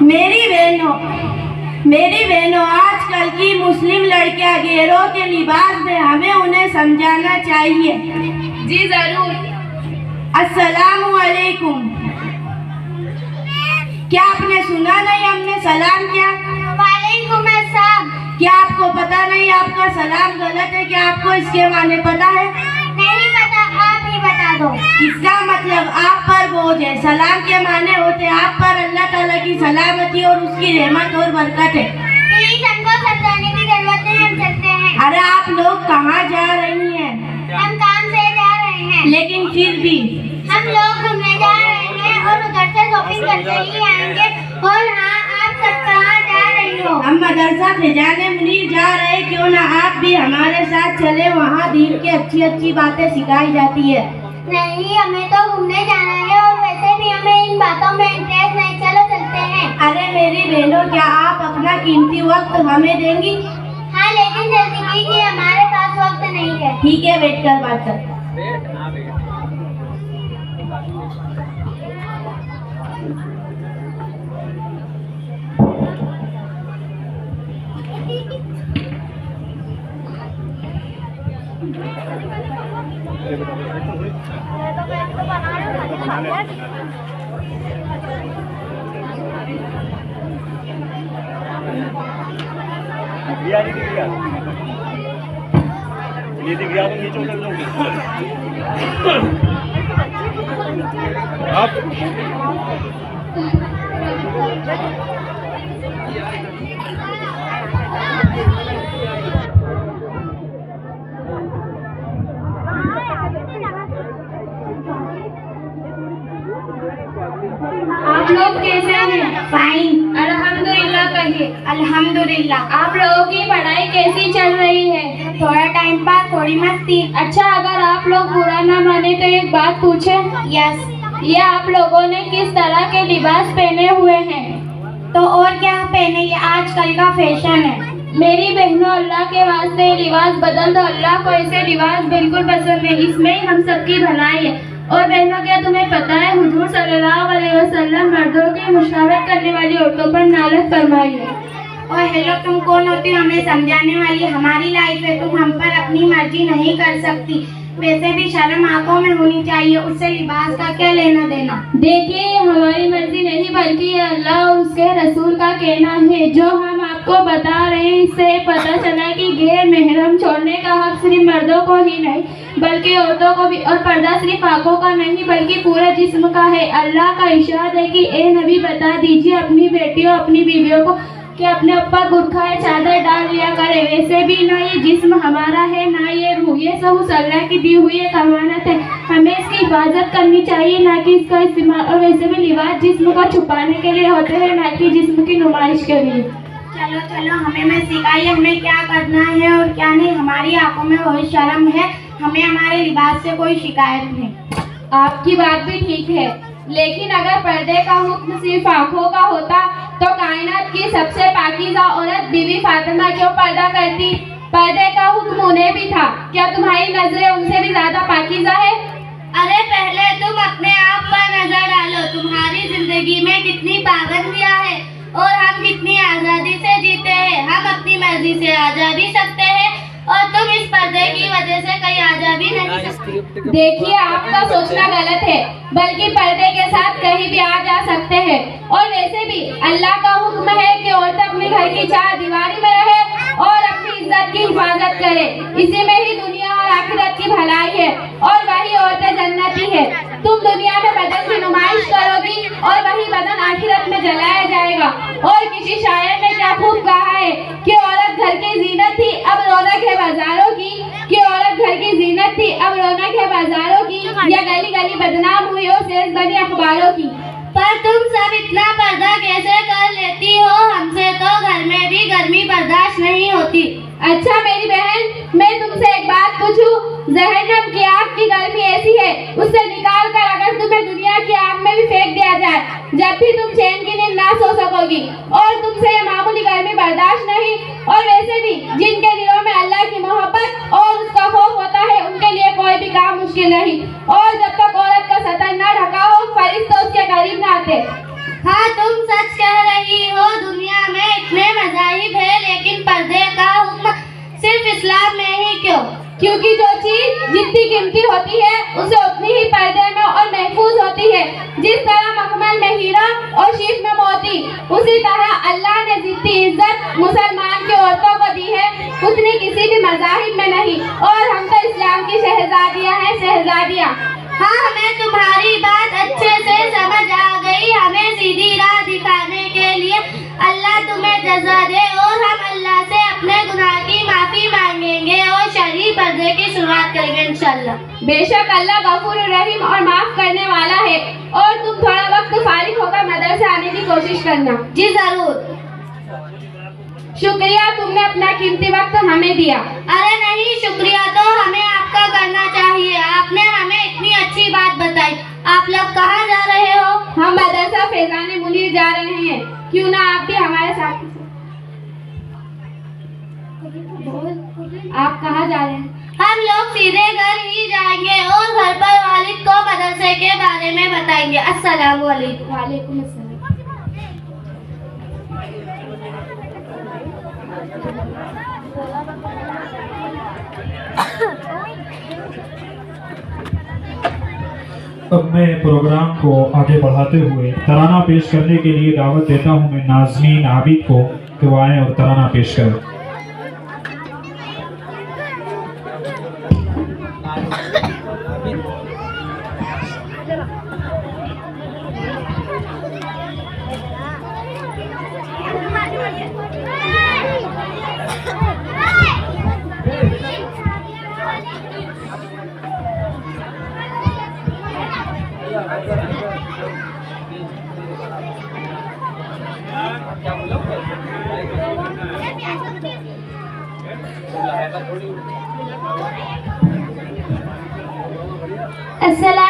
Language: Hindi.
मेरी बहनों, आजकल की मुस्लिम लड़कियां गैरों के लिबास में हमें उन्हें समझाना चाहिए। जी जरूर। अस्सलामु अलैकुम। क्या आपने सुना नहीं हमने सलाम किया? वालेकुम अस्सलाम। क्या आपको पता नहीं आपका सलाम गलत है? क्या आपको इसके माने पता है? नहीं पता, आप ही बता दो। इसका मतलब आप पर बोझ है। सलाम के माने होते आप पर अल्लाह ताला की सलामती और उसकी रहमत और बरकत है। प्लीज हमको समझाने की जरूरत नहीं, हम चलते हैं। अरे आप लोग कहाँ जा रही हैं? हम काम से जा रहे हैं। लेकिन फिर भी हम लोग घूमने जा रहे हैं और उधर से शॉपिंग करके ही आएंगे। और हाँ, आप सब कहाँ जा रही हो? हम मदरसा फिजाने मुनीर जा रहे, क्यों ना आप भी हमारे साथ चले। वहाँ दीन की अच्छी अच्छी बातें सिखाई जाती है। नहीं, हमें तो घूमने जाना है और वैसे भी हमें इन बातों में इंटरेस्ट नहीं। चलो चलते हैं। अरे मेरी बहनों, क्या आप अपना कीमती वक्त हमें देंगी? हाँ, लेकिन जल्दी कीजिए, हमारे पास वक्त नहीं है। ठीक है, बैठ कर बात कर। ये दिख गया तो नीचे उतर जाओगे आप। आप लोग कैसे हैं? फाइन, अल्हम्दुलिल्लाह कहिए। अल्हम्दुलिल्लाह। आप लोगों की पढ़ाई कैसी चल रही है? थोड़ा टाइम पास, थोड़ी मस्ती। अच्छा, अगर आप लोग बुरा ना माने तो एक बात पूछें? यस। ये आप लोगों ने किस तरह के लिबास पहने हुए हैं? तो और क्या पहने, ये आजकल का फैशन है। मेरी बहनों, अल्लाह के वास्ते लिबास बदल दो। अल्लाह को ऐसे लिबास बिल्कुल पसंद नहीं, इसमें ही हम सबकी भलाई है। और बहनों, क्या तुम्हें पता है हुजूर सल्लल्लाहु अलैहि वसल्लम मर्दों की मुशावरत करने वाली औरतों पर नालत फरमाई है। और हेलो, तुम कौन होती हो हमें समझाने वाली? हमारी लाइफ है, तुम हम पर अपनी मर्जी नहीं कर सकती। वैसे भी शर्म आंखों में होनी चाहिए, उससे लिबास का क्या लेना देना। देखिए, ये हमारी मर्जी नहीं बल्कि ये अल्लाह और उसके रसूल का कहना है। जो हम आपको बता रहे हैं, इससे पता चला कि गैर महरम छोड़ने का हक सिर्फ मर्दों को ही नहीं बल्कि औरतों को भी, और पर्दा सिर्फ आंखों का नहीं बल्कि पूरे जिस्म का है। अल्लाह का इरशाद है कि ए नबी, बता दीजिए अपनी बेटियों अपनी बीवियों को कि अपने ऊपर बुर्खा या चादर डाल लिया करे। वैसे भी ना ये जिस्म हमारा है ना ये रूह, ये सब उस अल्लाह की दी हुई एक अमानत है। हमें इसकी हिफाजत करनी चाहिए, ना कि इसका इस्तेमाल। और वैसे भी लिबास जिस्म को छुपाने के लिए होते हैं, ना कि जिस्म की नुमाइश के लिए। चलो चलो, हमें मैं सिखाइए हमें क्या करना है और क्या नहीं। हमारी आंखों में वही शर्म है, हमें हमारे लिबास से कोई शिकायत नहीं। आपकी बात भी ठीक है, लेकिन अगर पर्दे का हुक्म सिर्फ आंखों का होता तो कायनात की सबसे पाकीज़ा औरत बीवी फातिमा क्यों पर्दा करती? पर्दे का हुक्म उन्हें भी था। क्या तुम्हारी नजरें उनसे भी ज्यादा पाकीज़ा है? अरे पहले तुम अपने आप पर नजर डालो। तुम्हारी जिंदगी में कितनी पाबंदियां हैं और हम कितनी आजादी से जीते हैं। हम अपनी मर्जी से आ जा भी सकते हैं और तुम इस पर्दे की वजह से कहीं आ जा भी नहीं सकते। देखिए, आपका सोचना गलत है, बल्कि पर्दे के साथ कहीं भी आ जा सकते हैं। और वैसे भी अल्लाह का हुक्म है कि औरत अपने घर की चार दीवारी में रहे और अपनी इज्जत की हिफाजत करे। इसी में ही दुनिया और आखिरत की भलाई है और वही औरतें जन्नती है। तुम दुनिया में बदन की नुमाइश करोगी और वही बदन आखिरत में जलाया जाएगा। और किसी शायर ने क्या खूब कहा है कि औरत घर की जीनत थी, अब रौनक है बाजारों की। कि औरत घर की जीनत थी, अब रौनक है बाजारों की। या गली गली बदनाम हुई और सेज बनी अखबारों की। पर तुम सब इतना पर्दा कैसे कर लेती हो? हमसे तो घर में भी गर्मी बर्दाश्त नहीं होती। अच्छा मेरी बहन, मैं तुमसे एक बात पूछूं? जहन्नम की आग की गर्मी ऐसी है, उससे निकाल कर अगर तुम्हें दुनिया की आग में भी फेंक दिया जाए, जब भी तुम चैन की नींद ना सो सकोगी। और तुमसे ये मामूली गर्मी बर्दाश्त नहीं। और वैसे भी जिनके दिलों में अल्लाह की मोहब्बत और उसका खौफ होता है, उनके लिए कोई भी काम मुश्किल नहीं। और जब तक औरत का सतर न ढका हो, फरिश्ते उसके करीब न आते। हाँ, तुम सच कह रही कीमती होती है उसे उतनी ही पर्दे में और महफूज होती है। जिस तरह मखमल में हीरा और शीश में मोती, उसी तरह अल्लाह ने जितनी इज्जत मुसलमान की औरतों को दी है उतनी किसी भी मज़ाहिब में नहीं। और हम तो इस्लाम की शहजादियाँ हैं, शहजादियाँ। हाँ, हमें तुम्हारी बात अच्छे से समझ आ गई। हमें सीधी राह दिखाने के लिए अल्लाह तुम्हें जज़ा दे और हम अल्लाह से अपने गुनाह की माफ़ी मांगेंगे और शरई पर्दे की शुरुआत करेंगे इंशाल्लाह। बेशक अल्लाह गफूर रहीम और माफ़ करने वाला है। और तुम थोड़ा वक्त फारिग होकर मदरसे आने की कोशिश करना। जी ज़रूर। शुक्रिया, तुमने अपना कीमती वक्त हमें दिया। अरे नहीं, शुक्रिया तो हमें आपका करना चाहिए। आपने हमें इतनी अच्छी बात बताई। आप लोग कहाँ जा रहे हो? हम मदरसा फैजान मुनीर जा रहे हैं, क्यों ना आप भी हमारे साथ। आप कहाँ जा रहे हैं? हम लोग सीधे घर ही जाएंगे और घर पर वालिद को मदरसे के बारे में बताएंगे। अस्सलामु अलैकुम। वालेकुम अस्सलाम। अब मैं प्रोग्राम को आगे बढ़ाते हुए तराना पेश करने के लिए दावत देता हूं मैं नाज़मीन आबिद को कि वो आएं और तराना पेश करें। अस्सलाम